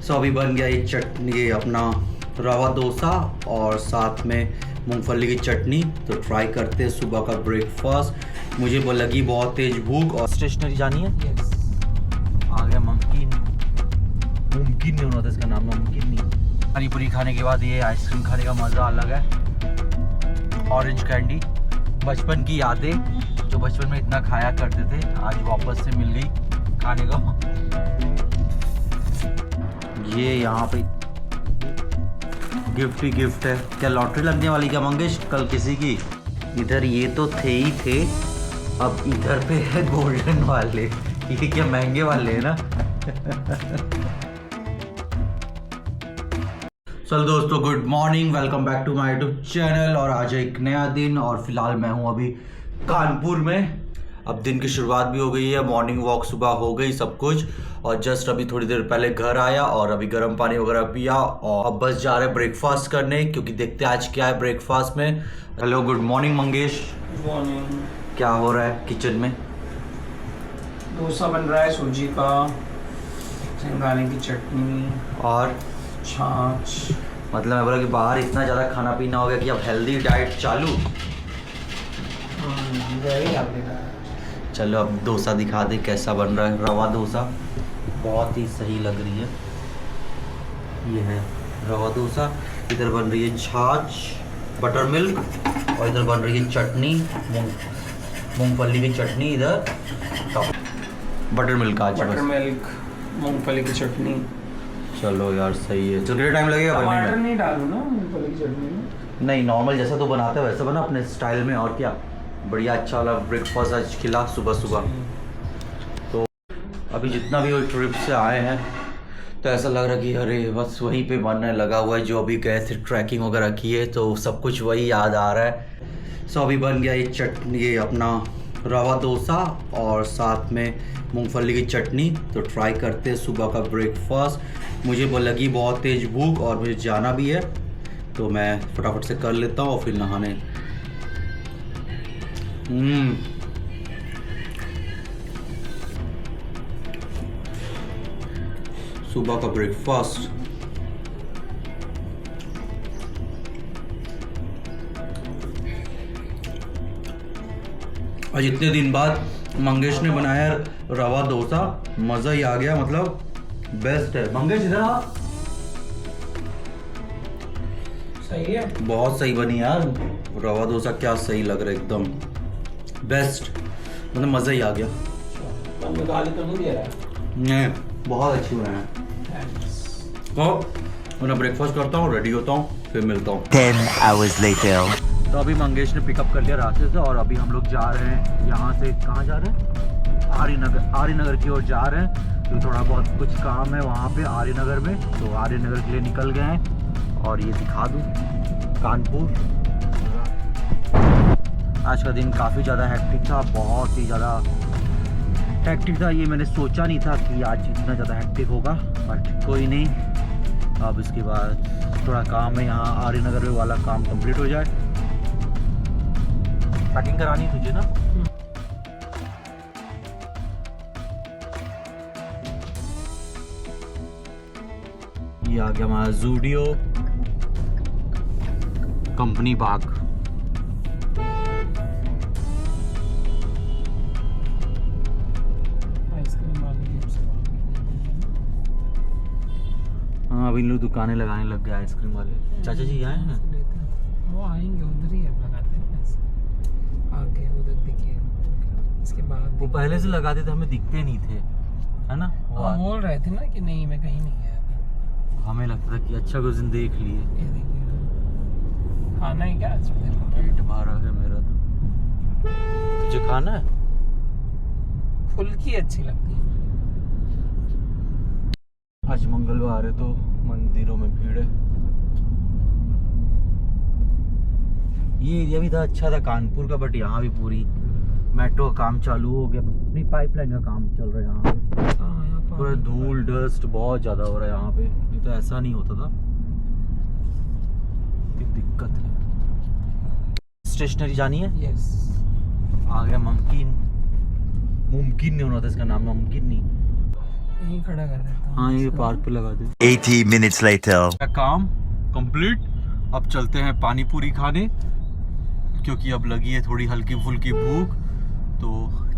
सो अभी बन गया ये चटनी, ये अपना रवा डोसा और साथ में मूंगफली की चटनी। तो ट्राई करते हैं सुबह का ब्रेकफास्ट। मुझे लगी बहुत तेज भूख और स्टेशनरी जानी है। आ गया मुमकिन नहीं होना था इसका नाम, मुमकिन नहीं। पानी पूरी खाने के बाद ये आइसक्रीम खाने का मज़ा अलग है। ऑरेंज कैंडी, बचपन की यादें जो बचपन में इतना खाया करते थे आज वापस से मिल गई खाने का। ये यहाँ पे गिफ्ट ही गिफ्ट है। क्या लॉटरी लगने वाली क्या मंगेश कल किसी की? इधर ये तो थे ही थे, अब इधर पे है गोल्डन वाले। ये क्या महंगे वाले हैं ना। चलो दोस्तों, good morning, welcome back to my YouTube channel. और आज एक नया दिन और फिलहाल मैं हूँ अभी कानपुर में। अब दिन की शुरुआत भी हो गई है, मॉर्निंग वॉक सुबह हो गई सब कुछ। और जस्ट अभी थोड़ी देर पहले घर आया और अभी गर्म पानी वगैरह पिया और अब बस जा रहे हैं ब्रेकफास्ट करने, क्योंकि देखते हैं आज क्या है ब्रेकफास्ट में। Hello, good morning Mangesh. Good morning. क्या हो रहा है किचन में? डोसा बन रहा है सूजी का, सिंगाने की चटनी और छाछ। मतलब मैं बोला कि बाहर इतना ज़्यादा खाना पीना हो गया कि अब हेल्दी डाइट चालू। चलो अब डोसा दिखा दे कैसा बन रहा है। रवा डोसा बहुत ही सही लग रही है। ये है रवा डोसा। इधर बन रही है छाछ, बटर मिल्क, और इधर बन रही है चटनी, मूंगफली की चटनी। इधर बटर मिल्क, आज बटर मिल्क, मूंगफली की चटनी। चलो यार सही है। तो कितना टाइम लगेगा बनने टमाटर में? नहीं डालू ना मूंगफली की चटनी में? नहीं, नॉर्मल जैसा तो बनाते हैं वैसा बना अपने स्टाइल में। और क्या, बढ़िया अच्छा वाला ब्रेकफास्ट आज खिला सुबह सुबह। तो अभी जितना भी वो ट्रिप से आए हैं तो ऐसा लग रहा है कि अरे बस वहीं पे मन लगा हुआ है, जो अभी गए थे ट्रैकिंग वगैरह किए तो सब कुछ वही याद आ रहा है। सो अभी बन गया ये चटनी, ये अपना रवा डोसा और साथ में मूंगफली की चटनी। तो ट्राई करते हैं सुबह का ब्रेकफास्ट। मुझे लगी बहुत तेज़ भूख और मुझे जाना भी है, तो मैं फटाफट से कर लेता हूँ और फिर नहाने। सुबह का ब्रेकफास्ट। आज इतने दिन बाद मंगेश ने बनाया रवा डोसा, मज़ा ही आ गया, मतलब बेस्ट है। मंगेश इधर आ। सही है, बहुत सही बनी यार रवा डोसा, क्या सही लग रहा है, एकदम बेस्ट, मतलब मज़ा ही आ गया। गाली तो नहीं दे रहा है? नहीं, बहुत अच्छी बनाया है। तो मैं ब्रेकफास्ट करता हूँ, रेडी होता हूँ, फिर मिलता हूँ। 10 hours later. तो अभी मंगेश ने पिकअप कर लिया रास्ते से और अभी हम लोग जा रहे हैं यहाँ से। कहाँ जा रहे हैं? आर्यनगर की ओर जा रहे हैं। तो थोड़ा बहुत कुछ काम है वहाँ पे आर्यनगर में, तो आर्यनगर के लिए निकल गए हैं। और ये दिखा दूँ कानपुर। आज का दिन काफ़ी ज़्यादा हेक्टिक था, बहुत ही ज़्यादा हेक्टिक था। ये मैंने सोचा नहीं था कि आज इतना ज़्यादा हेक्टिक होगा, बट कोई नहीं। अब इसके बाद थोड़ा काम है यहाँ आर्यनगर वाला काम कंप्लीट हो जाए। पैकिंग करानी तुझे ना? ये आ गया हमारा ज़ूडियो कंपनी बाग। हाँ, अभी लोग दुकानें लगाने लग गए आइसक्रीम वाले। चाचा जी आए हैं? वो आएंगे, उधर ही है, लगाते हैं ऐसे आगे उधर दिखे। इसके बाद वो पहले से लगाते थे, हमें दिखते नहीं थे, है ना? वो बोल रहे थे ना कि नहीं मैं कहीं नहीं गया था। हमें लगता था कि अच्छा कुछ दिन देख लिए। ये देखिए, खाना ही क्या आज पेट भरा है मेरा। तो तुझे खाना है? फुल्की अच्छी लगती है। आज मंगलवार है तो मंदिरों में भीड़ है। ये एरिया भी था अच्छा था कानपुर का, बट यहाँ भी पूरी मेट्रो का काम चालू हो गया। अपनी पाइपलाइन का काम चल रहा है यहाँ पे। पूरा धूल डस्ट बहुत ज़्यादा हो रहा है यहाँ पे, नहीं तो ऐसा नहीं होता था। दिक्कत है। स्टेशनरी जानी है। यस। आ गया मुमकिन नहीं होना था इसका नाम, मुमकिन नहीं। यहीं खड़ा कर देता हूँ। हाँ ये पार्क पे लगा दे। 80 minutes later. काम कंप्लीट। अब चलते हैं पानी पूरी खाने, क्योंकि अब लगी है थोड़ी हल्की फुल्की भूख। तो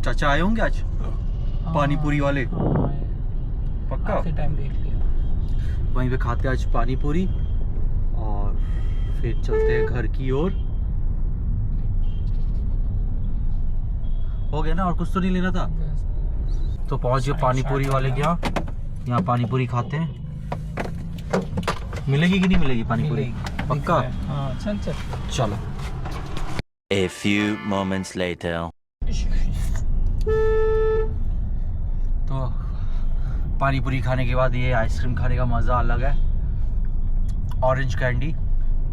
चाचा आए होंगे आज हाँ, पानी पूरी वाले, हाँ, पक्का काफी टाइम देख लिया। वहीं पे खाते हैं आज पानी पूरी और फिर चलते हैं घर की ओर। हो गया ना, और कुछ तो नहीं लेना था। तो पहुंच गए पानी पूरी वाले के यहाँ पानी पूरी खाते हैं। मिलेगी कि नहीं मिलेगी पानी पूरी? पक्का? हाँ चल चल चलो। A few moments later. तो पानी पूरी खाने के बाद ये आइसक्रीम खाने का मज़ा अलग है। ऑरेंज कैंडी,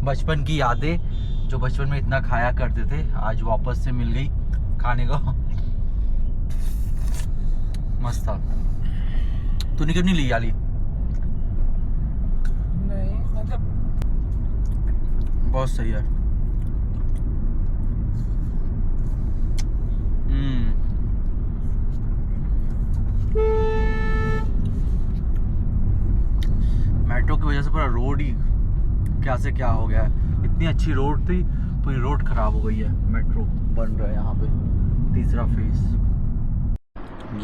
बचपन की यादें जो बचपन में इतना खाया करते थे, आज वापस से मिल गई खाने को। मस्त था। तूने क्यों नहीं ली वाली? नहीं मतलब बहुत सही है। मेट्रो की वजह से पूरा रोड ही क्या से क्या हो गया है। इतनी अच्छी रोड थी, पूरी रोड खराब हो गई है। मेट्रो बन रहा है यहाँ पे, तीसरा फेज।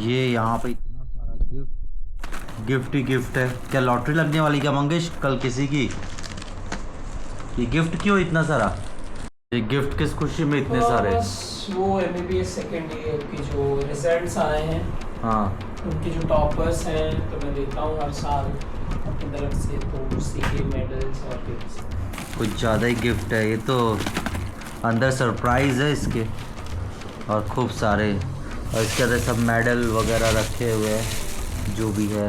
ये यहाँ पे इतना सारा गिफ्ट ही गिफ्ट है। क्या लॉटरी लगने वाली क्या मंगेश कल किसी की? ये गिफ्ट क्यों इतना सारा? ये गिफ्ट किस खुशी में इतने सारे? बस वो MBBS सेकेंड ईयर की जो रिजल्ट्स आए हैं, हाँ उनके जो टॉपर्स हैं, तो मैं देता हूँ हर साल अपनी तरफ से, तो उसी के मेडल्स और गिफ्ट्स। कुछ ज़्यादा ही गिफ्ट है ये तो। अंदर सरप्राइज है इसके, और खूब सारे, और इसके अंदर सब मेडल वगैरह रखे हुए हैं जो भी है।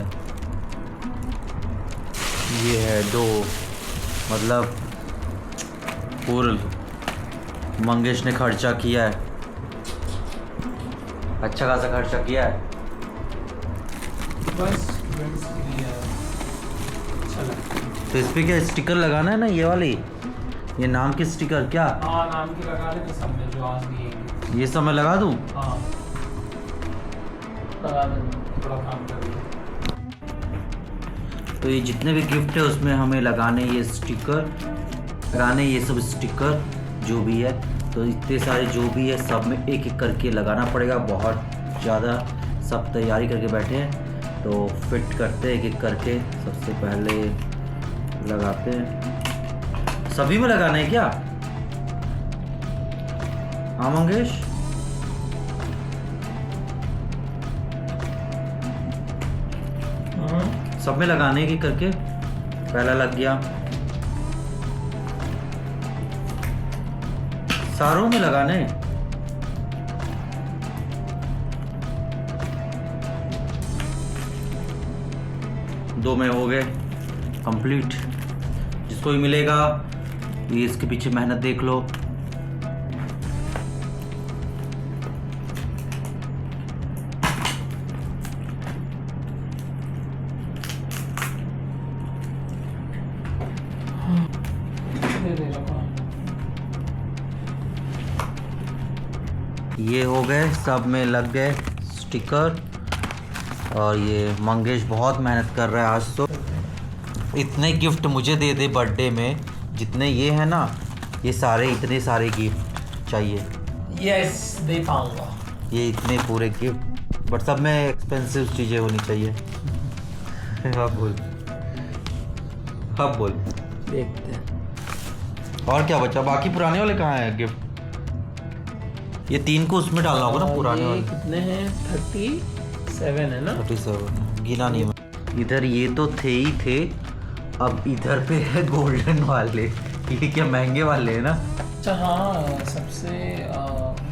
ये है 2, मतलब पूर्ण मंगेश ने खर्चा किया है, अच्छा खासा खर्चा किया है। बस फ्रेंड्स के लिए अच्छा लगता है। तो इस पे क्या स्टिकर लगाना है ना, ये वाली, ये नाम की स्टिकर क्या? हाँ नाम की लगा लेते सब में जो आज दिए। ये सब मैं लगा दूँ? हाँ लगा देंगे, थोड़ा काम कर लिया। तो ये जितने भी गिफ्ट है उसमें हमें लगाने ये स्टिकर, लगाने ये सब स्टिकर जो भी है। तो इतने सारे जो भी है सब में एक एक करके लगाना पड़ेगा। बहुत ज़्यादा सब तैयारी करके बैठे हैं, तो फिट करते हैं एक एक करके। सबसे पहले लगाते हैं। सभी में लगाना है क्या? हाँ मंगेश, सब में लगाने की करके। पहला लग गया, सारों में लगाने। दो में हो गए कंप्लीट। जिसको भी मिलेगा ये इसके पीछे मेहनत देख लो। ये हो गए, सब में लग गए स्टिकर। और ये मंगेश बहुत मेहनत कर रहा है आज तो। इतने गिफ्ट मुझे दे दे बर्थडे में जितने ये है ना, ये सारे इतने सारे गिफ्ट चाहिए। यस दे पाऊंगा। ये इतने पूरे गिफ्ट, बट सब में एक्सपेंसिव चीज़ें होनी चाहिए। अब बोल, अब बोल। देखते हैं और क्या बचा? बाकी पुराने वाले कहाँ हैं गिफ्ट? ये 3 को उसमें डालना होगा ना पुराने वाले। कितने हैं? 37 है ना? 37 गिना नहीं मैं। इधर ये तो थे ही थे, अब इधर पे है गोल्डन वाले। ये क्या महंगे वाले हैं ना? अच्छा हाँ, सबसे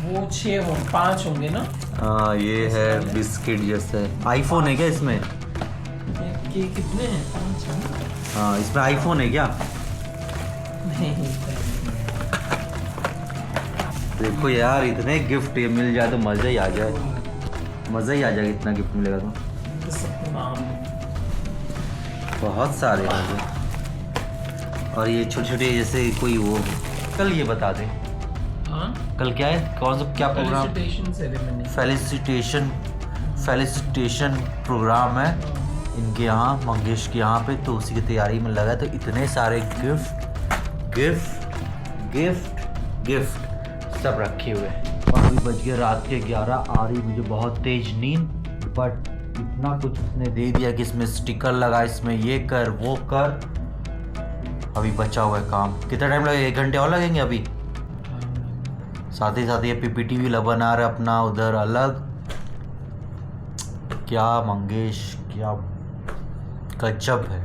वो 5 होंगे ना? हाँ ये है बिस्किट जैसे। आईफोन है क्या इसमें? ये कितने हैं? 5 है ना? हाँ इसमें आईफोन है क्या? नहीं देखो यार, इतने गिफ्ट ये मिल जाए तो मज़ा ही आ जाए, मज़ा ही आ जाएगा। इतना गिफ्ट मिलेगा तो सबके नाम बहुत सारे होंगे। और ये छोटे छोटे जैसे कोई वो। कल ये बता दें, हाँ कल क्या है, कौन सा क्या program? Felicitation ceremony. Felicitation program है। इनके यहाँ मंगेश के यहाँ पे, तो उसी की तैयारी में लगा है। तो इतने सारे गिफ्ट गिफ्ट गिफ्ट गिफ्ट सब रखे हुए हैं। और अभी बज गए रात के 11, आ रही मुझे बहुत तेज नींद, बट इतना कुछ उसने दे दिया कि इसमें स्टिकर लगा, इसमें ये कर वो कर। अभी बचा हुआ है काम। कितना टाइम लगेगा? 1 घंटे और लगेंगे अभी। साथ ही साथ ये पीपीटी भी बना रहा है अपना उधर अलग। क्या मंगेश, क्या गजब है।